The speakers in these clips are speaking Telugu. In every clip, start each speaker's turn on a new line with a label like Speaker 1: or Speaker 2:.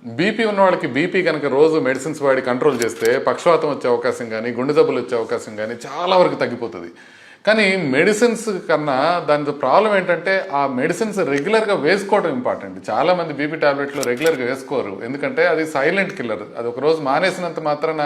Speaker 1: బీపీ ఉన్న వాళ్ళకి బీపీ కనుక రోజు మెడిసిన్స్ వాడి కంట్రోల్ చేస్తే పక్షవాతం వచ్చే అవకాశం కానీ గుండె జబ్బులు వచ్చే అవకాశం కానీ చాలా వరకు తగ్గిపోతుంది. కానీ మెడిసిన్స్ కన్నా దాని ప్రాబ్లం ఏంటంటే ఆ మెడిసిన్స్ రెగ్యులర్గా వేసుకోవడం ఇంపార్టెంట్. చాలా మంది బీపీ టాబ్లెట్లు రెగ్యులర్గా వేసుకోరు, ఎందుకంటే అది సైలెంట్ కిల్లర్. అది ఒక రోజు మానేసినంత మాత్రాన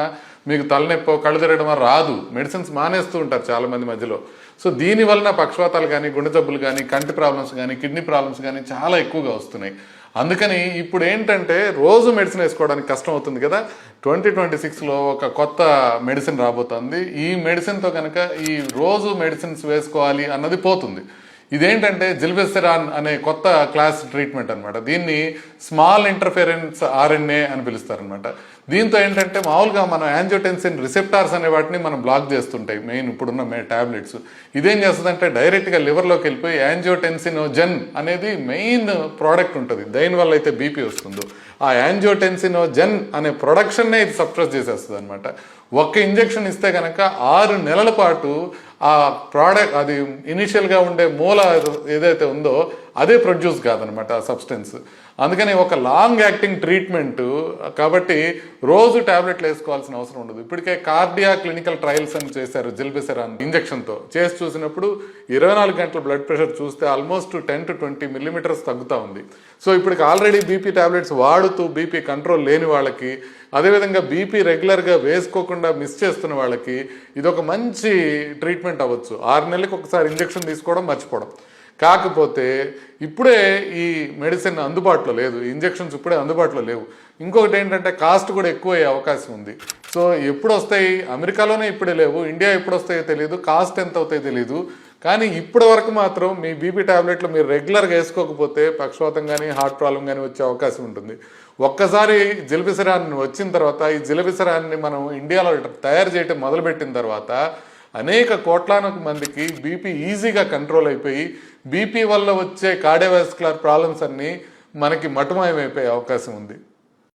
Speaker 1: మీకు తలనొప్పో కళ్ళు తిరగడం రాదు. మెడిసిన్స్ మానేస్తూ ఉంటారు చాలా మంది మధ్యలో. సో దీని వలన పక్షవాతాలు కానీ గుండె జబ్బులు కానీ కంటి ప్రాబ్లమ్స్ కానీ కిడ్నీ ప్రాబ్లమ్స్ కానీ చాలా ఎక్కువగా వస్తున్నాయి. అందుకని ఇప్పుడు ఏంటంటే రోజు మెడిసిన్ వేసుకోవడానికి కష్టం అవుతుంది కదా. 2026లో ఒక కొత్త మెడిసిన్ రాబోతుంది. ఈ మెడిసిన్తో కనుక ఈ రోజు మెడిసిన్స్ వేసుకోవాలి అన్నది పోతుంది. ఇదేంటంటే జిల్బెసెరాన్ అనే కొత్త క్లాస్ ట్రీట్మెంట్ అనమాట. దీన్ని స్మాల్ ఇంటర్ఫెరెన్స్ ఆర్ఎన్ఏ అని పిలుస్తారనమాట. దీంతో ఏంటంటే మామూలుగా మనం యాంజియోటెన్సిన్ రిసెప్టార్స్ అనే వాటిని మనం బ్లాక్ చేస్తుంటాయి మెయిన్ ఇప్పుడున్న టాబ్లెట్స్. ఇదేం చేస్తుందంటే డైరెక్ట్గా లివర్లోకి వెళ్ళిపోయి యాంజియోటెన్సినోజెన్ అనేది మెయిన్ ప్రోడక్ట్ ఉంటుంది. దేనివల్ల అయితే బీపీ వస్తుందో ఆ యాంజియోటెన్సినోజెన్ అనే ప్రొడక్షన్నే ఇది సప్రెస్ చేసేస్తుంది అనమాట. ఒక్క ఇంజెక్షన్ ఇస్తే కనుక 6 నెలల పాటు ఆ ప్రోడక్ట్ అది ఇనిషియల్గా ఉండే మూల ఏదైతే ఉందో అదే ప్రొడ్యూస్ కాదనమాట ఆ సబ్స్టెన్స్. అందుకని ఒక లాంగ్ యాక్టింగ్ ట్రీట్మెంట్ కాబట్టి రోజు టాబ్లెట్లు వేసుకోవాల్సిన అవసరం ఉండదు. ఇప్పటికే కార్డియా క్లినికల్ ట్రయల్స్ అని చేశారు జిల్బెసెరాన్ ఇంజెక్షన్తో. చేసి చూసినప్పుడు 24 గంటల బ్లడ్ ప్రెషర్ చూస్తే ఆల్మోస్ట్ 10 to 20 millimeters తగ్గుతూ ఉంది. సో ఇప్పటికి ఆల్రెడీ బీపీ టాబ్లెట్స్ వాడుతూ బీపీ కంట్రోల్ లేని వాళ్ళకి, అదేవిధంగా బీపీ రెగ్యులర్గా వేసుకోకుండా మిస్ చేస్తున్న వాళ్ళకి ఇదొక మంచి ట్రీట్మెంట్ అవ్వచ్చు. 6 నెలలకు ఒకసారి ఇంజెక్షన్ తీసుకోవడం మర్చిపోవడం. కాకపోతే ఇప్పుడే ఈ మెడిసిన్ అందుబాటులో లేదు, ఇంజెక్షన్స్ ఇప్పుడే అందుబాటులో లేవు. ఇంకొకటి ఏంటంటే కాస్ట్ కూడా ఎక్కువ అయ్యే అవకాశం ఉంది. సో ఎప్పుడు వస్తాయి, అమెరికాలోనే ఇప్పుడే లేవు, ఇండియా ఎప్పుడు వస్తాయో తెలియదు, కాస్ట్ ఎంత అవుతాయో తెలియదు. కానీ ఇప్పటి వరకు మాత్రం మీ బీపీ టాబ్లెట్లు మీరు రెగ్యులర్గా వేసుకోకపోతే పక్షవాతం కానీ హార్ట్ ప్రాబ్లం కానీ వచ్చే అవకాశం ఉంటుంది. ఒక్కసారి జిల్బెసెరాన్ వచ్చిన తర్వాత ఈ జిల్బెసెరాన్ని మనం ఇండియాలో తయారు చేయటం మొదలుపెట్టిన తర్వాత అనేక కోట్లాది మందికి బీపీ ఈజీగా కంట్రోల్ అయిపోయి బీపీ వల్ల వచ్చే కార్డియోవాస్కులర్ ప్రాబ్లమ్స్ అన్నీ మనకి మటుమాయమైపోయే అవకాశం ఉంది.